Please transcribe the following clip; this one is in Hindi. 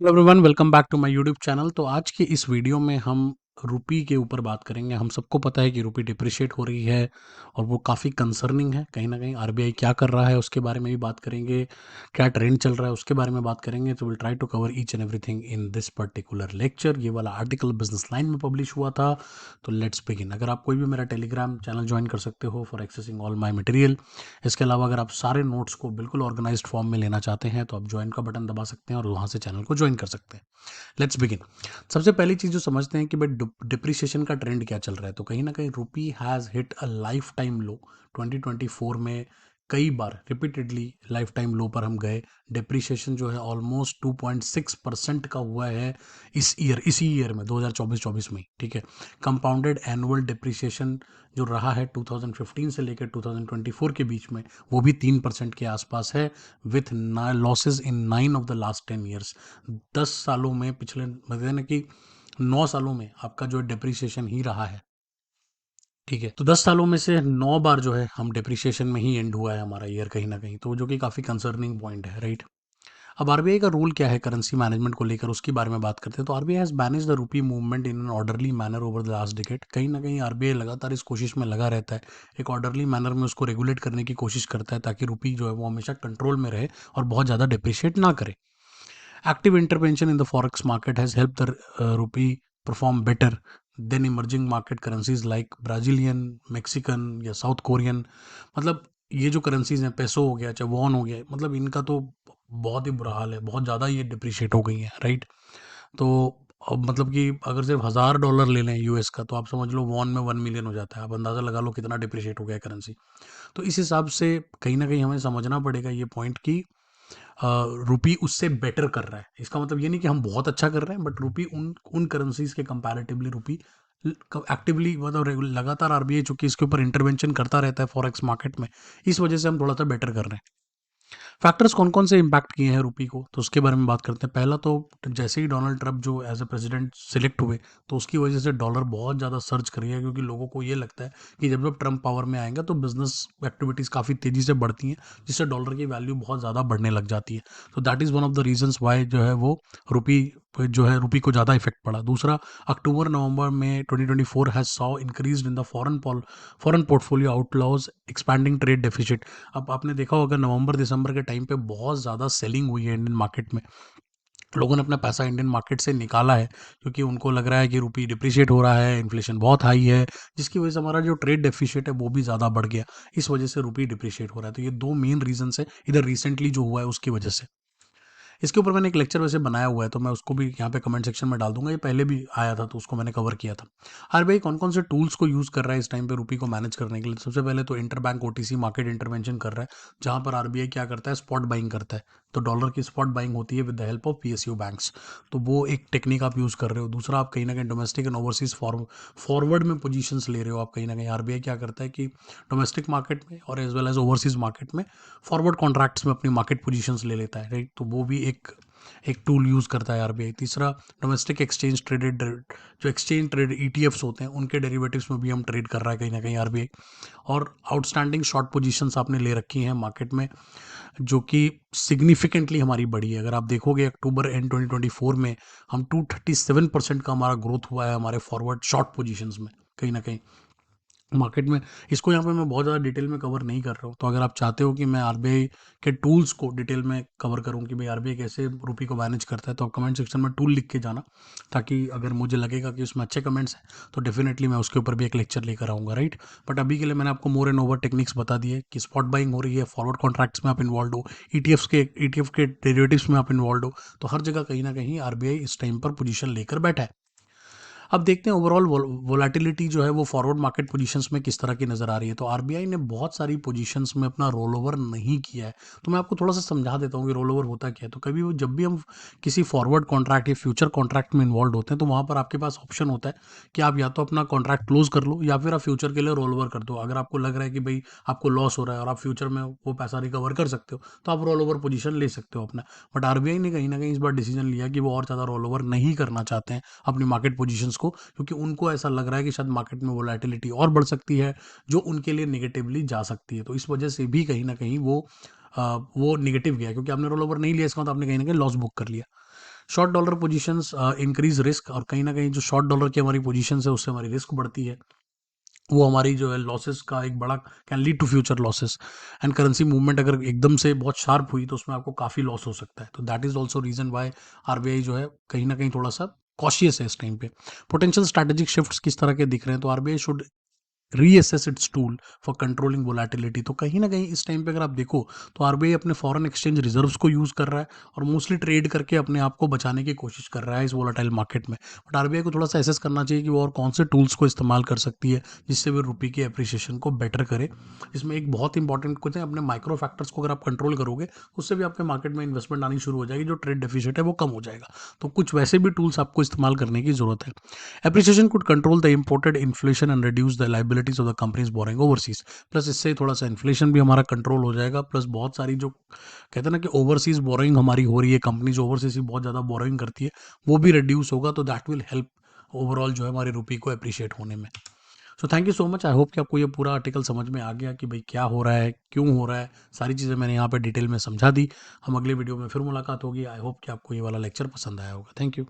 Hello everyone, welcome back to my YouTube channel. तो आज की इस वीडियो में हम रुपी के ऊपर बात करेंगे। हम सबको पता है कि रुपी डिप्रिशिएट हो रही है और वो काफ़ी कंसर्निंग है। कहीं ना कहीं आरबीआई क्या कर रहा है उसके बारे में भी बात करेंगे, क्या ट्रेंड चल रहा है उसके बारे में बात करेंगे। तो will try to cover each and everything in this particular lecture. ये वाला आर्टिकल बिजनेस लाइन में पब्लिश हुआ था। तो लेट्स बिगिन। अगर आप कोई भी मेरा टेलीग्राम चैनल ज्वाइन कर सकते हो for accessing all my material. इसके अलावा अगर आप सारे नोट्स को बिल्कुल ऑर्गेनाइज्ड फॉर्म में लेना चाहते हैं तो आप ज्वाइन का बटन दबा सकते हैं और वहाँ से चैनल को ज्वाइन कर सकते हैं। Let's begin. सबसे पहली चीज जो समझते हैं कि भाई डिप्रिसिएशन का ट्रेंड क्या चल रहा है। तो कहीं ना कहीं rupee has hit a lifetime low 2024 में। कई बार रिपीटेडली लाइफ टाइम लो पर हम गए। डिप्रिसिएशन जो है ऑलमोस्ट 2.6% का हुआ है इसी ईयर में 2024 में। ठीक है। कंपाउंडेड एनुअल डिप्रिसिएशन जो रहा है 2015 से लेकर 2024 के बीच में वो भी 3% के आसपास है, with losses in 9 of the last 10 years. 10 सालों में, पिछले मतलब ना कि 9 सालों में आपका जो डिप्रिसिएशन ही रहा है। ठीक है। तो 10 सालों में से 9 बार जो है हम डिप्रिसिएशन में ही एंड हुआ है हमारा ईयर कहीं ना कहीं। तो जो कि काफ़ी कंसर्निंग पॉइंट है, राइट। अब आरबीआई का रोल क्या है करेंसी मैनेजमेंट को लेकर, उसके बारे में बात करते हैं। तो RBI has manage the rupee movement in an orderly manner over the last decade. कहीं ना कहीं आरबीआई लगातार इस कोशिश में लगा रहता है, एक ऑर्डरली मैनर में उसको रेगुलेट करने की कोशिश करता है ताकि रूपी जो है वो हमेशा कंट्रोल में रहे और बहुत ज़्यादा डिप्रिशिएट ना करे। Active intervention in the forex market has helped the rupee perform better than emerging market currencies like Brazilian, Mexican या साउथ कोरियन। मतलब ये जो करेंसीज हैं, पेसो हो गया चाहे वॉन हो गया, मतलब इनका तो बहुत ही बुरा हाल है, बहुत ज़्यादा ये डिप्रिशिएट हो गई हैं, राइट। तो अब मतलब कि अगर सिर्फ $1000 ले लें यूएस का तो आप समझ लो वॉन में 1 मिलियन हो जाता है। आप अंदाज़ा लगा लो कितना डिप्रिशिएट हो गया है करेंसी। तो इस हिसाब से कहीं ना कहीं हमें समझना पड़ेगा ये पॉइंट कि रुपी उससे बेटर कर रहा है। इसका मतलब ये नहीं कि हम बहुत अच्छा कर रहे हैं, बट रुपी उन उन करेंसीज के कंपैरेटिवली रुपी एक्टिवली मतलब लगातार आरबीआई चूंकि इसके ऊपर इंटरवेंशन करता रहता है फॉरेक्स मार्केट में, इस वजह से हम थोड़ा सा बेटर कर रहे हैं। फैक्टर्स कौन कौन से इम्पैक्ट किए हैं रुपी को, तो उसके बारे में बात करते हैं। पहला तो जैसे ही डोनाल्ड ट्रंप जो एज ए प्रेसिडेंट सिलेक्ट हुए तो उसकी वजह से डॉलर बहुत ज़्यादा सर्च कर रही है, क्योंकि लोगों को ये लगता है कि जब जब ट्रंप पावर में आएंगे तो बिजनेस एक्टिविटीज़ काफ़ी तेज़ी से बढ़ती हैं, जिससे डॉलर की वैल्यू बहुत ज़्यादा बढ़ने लग जाती है। तो that is one of the reasons Y जो है वो रुपी जो है रुपी को ज़्यादा इफेक्ट पड़ा। दूसरा, अक्टूबर नवंबर में 2024 has saw increase in the foreign portfolio outlaws, expanding trade deficit. अब आपने देखा होगा नवंबर दिसंबर के टाइम पे बहुत ज़्यादा सेलिंग हुई है इंडियन मार्केट में। लोगों ने अपना पैसा इंडियन मार्केट से निकाला है क्योंकि उनको लग रहा है कि रुपी डिप्रिशिएट हो रहा है, इन्फ्लेशन बहुत हाई है, जिसकी वजह से हमारा जो ट्रेड डेफिशिएट है वो भी ज़्यादा बढ़ गया। इस वजह से रुपी डिप्रिशिएट हो रहा है। तो ये दो मेन रीजन है इधर रिसेंटली जो हुआ है उसकी वजह से। इसके ऊपर मैंने एक लेक्चर वैसे बनाया हुआ है, तो मैं उसको भी यहाँ पे कमेंट सेक्शन में डाल दूंगा। ये पहले भी आया था तो उसको मैंने कवर किया था। आरबीआई कौन कौन से टूल्स को यूज़ कर रहा है इस टाइम पे रुपी को मैनेज करने के लिए। सबसे पहले तो inter bank OTC market intervention कर रहा है, जहाँ पर आरबीआई क्या करता है, स्पॉट बाइंग करता है। तो डॉलर की स्पॉट बाइंग होती है with the help of PSU banks. तो वो एक टेक्निक आप यूज़ कर रहे हो। दूसरा, आप कहीं ना कहीं डोमेस्टिक एंड ओवरसीज फॉरवर्ड में पोजीशंस ले रहे हो। आप कहीं ना कहीं आरबीआई क्या करता है कि डोमेस्टिक मार्केट में और as well as overseas market में फॉरवर्ड कॉन्ट्रैक्ट्स में अपनी मार्केट पोजीशंस ले लेता है, राइट। तो वो भी एक एक टूल यूज़ करता है आरबीआई। तीसरा, डोमेस्टिक एक्सचेंज ट्रेडेड, जो एक्सचेंज ट्रेड ईटीएफ्स होते हैं उनके डेरिवेटिव्स में भी हम ट्रेड कर रहा है कहीं ना कहीं आरबीआई। और आउटस्टैंडिंग शॉर्ट पोजीशंस आपने ले रखी हैं मार्केट में, जो कि सिग्निफिकेंटली हमारी बढ़ी है। अगर आप देखोगे अक्टूबर एंड 2024 में हम 237% का हमारा ग्रोथ हुआ है हमारे फॉरवर्ड शॉर्ट पोजीशंस में कहीं ना कहीं मार्केट में। इसको यहाँ पे मैं बहुत ज़्यादा डिटेल में कवर नहीं कर रहा हूँ। तो अगर आप चाहते हो कि मैं आरबीआई के टूल्स को डिटेल में कवर करूँ कि भाई आरबीआई कैसे रुपी को मैनेज करता है, तो आप कमेंट सेक्शन में टूल लिख के जाना, ताकि अगर मुझे लगेगा कि उसमें अच्छे कमेंट्स हैं तो डेफिनेटली मैं उसके ऊपर भी एक लेक्चर लेकर आऊँगा, राइट। बट अभी के लिए मैंने आपको मोर एंड ओवर टेक्निक्स बता दिए कि स्पॉट बाइंग हो रही है, फॉरवर्ड कॉन्ट्रैक्ट्स में आप इन्वॉल्व हो, ईटीएफ के डेरिवेटिव्स में आप इन्वॉल्व हो। तो हर जगह कहीं ना कहीं आरबीआई इस टाइम पर पोजीशन लेकर बैठा है। अब देखते हैं ओवरऑल वोलेटिलिटी जो है वो फॉरवर्ड मार्केट पोजीशंस में किस तरह की नज़र आ रही है। तो आरबीआई ने बहुत सारी पोजीशंस में अपना रोल ओवर नहीं किया है। तो मैं आपको थोड़ा सा समझा देता हूँ कि रोल ओवर होता क्या है। तो कभी जब भी हम किसी फॉरवर्ड कॉन्ट्रैक्ट या फ्यूचर कॉन्ट्रैक्ट में इन्वॉल्व होते हैं तो वहाँ पर आपके पास ऑप्शन होता है कि आप या तो अपना कॉन्ट्रैक्ट क्लोज कर लो या फिर आप फ्यूचर के लिए रोल ओवर कर दो। अगर आपको लग रहा है कि भाई आपको लॉस हो रहा है और आप फ्यूचर में वो पैसा रिकवर कर सकते हो तो आप रोल ओवर पोजीशन ले सकते हो अपना। बट आरबीआई ने कहीं ना कहीं इस बार डिसीजन लिया कि वो और ज़्यादा रोल ओवर नहीं करना चाहते हैं अपनी मार्केट पोजीशंस को, क्योंकि उनको ऐसा लग रहा है कि शायद मार्केट में वोलेटिलिटी और बढ़ सकती है जो उनके लिए नेगेटिवली जा सकती है। तो इस वजह से भी कहीं ना कहीं वो नेगेटिव गया, क्योंकि आपने रोल ओवर नहीं लिया इसका मतलब आपने कहीं ना कहीं लॉस बुक कर लिया। Short dollar positions increase risk, और कहीं ना कहीं जो शॉर्ट डॉलर की हमारी पोजीशंस है उससे हमारी रिस्क बढ़ती है, वो हमारी जो है लॉसेस का एक बड़ा can lead to future losses. And currency movement अगर एकदम से बहुत शार्प हुई तो उसमें आपको काफ़ी लॉस हो सकता है। तो that is also reason why RBI जो है कहीं ना कहीं थोड़ा सा कॉशियस है इस टाइम पे। पोटेंशियल स्ट्रैटेजिक शिफ्ट्स किस तरह के दिख रहे हैं, तो RBI should reassess it's tool for controlling volatility. तो कहीं ना कहीं इस टाइम पे अगर आप देखो तो आरबीआई अपने फॉरेन एक्सचेंज रिजर्व्स को यूज़ कर रहा है और मोस्टली ट्रेड करके अपने आप को बचाने की कोशिश कर रहा है इस वोलेटाइल मार्केट में। बट आरबीआई को थोड़ा सा एसेस करना चाहिए कि वो और कौन से टूल्स को इस्तेमाल कर सकती है जिससे वो रुपये की अप्रिसिएशन को बेटर करे। इसमें एक बहुत इंपॉर्टेंट कुछ है, अपने माइक्रो फैक्टर्स को अगर आप कंट्रोल करोगे उससे भी आपके मार्केट में इन्वेस्टमेंट आनी शुरू हो जाएगी, जो ट्रेड डेफिसिट है वो कम हो जाएगा। तो कुछ वैसे भी टूल्स आपको इस्तेमाल करने की जरूरत है। Appreciation could control the imported inflation and reduce the liabilities of the companies boring overseas. Plus इससे थोड़ा सा इन्फ्लेशन भी हमारा कंट्रोल हो जाएगा, प्लस बहुत सारी जो कहते हैं ना कि ओवरसीज बोरिंग हमारी हो रही है, कंपनीज ओवरसीज भी बहुत ज़्यादा बोरिंग करती है, वो भी रिड्यूस होगा। तो दैट विल हेल्प ओवरऑल जो है हमारे रुपये को अप्रिशिएट होने में। So thank you so much. I hope कि आपको ये पूरा आर्टिकल समझ में आ गया कि भाई क्या हो रहा है, क्यों हो रहा है, सारी चीज़ें मैंने यहाँ पे डिटेल में समझा दी। हम अगले वीडियो में फिर मुलाकात होगी। आई होप कि आपको ये वाला लेक्चर पसंद आया होगा। Thank you.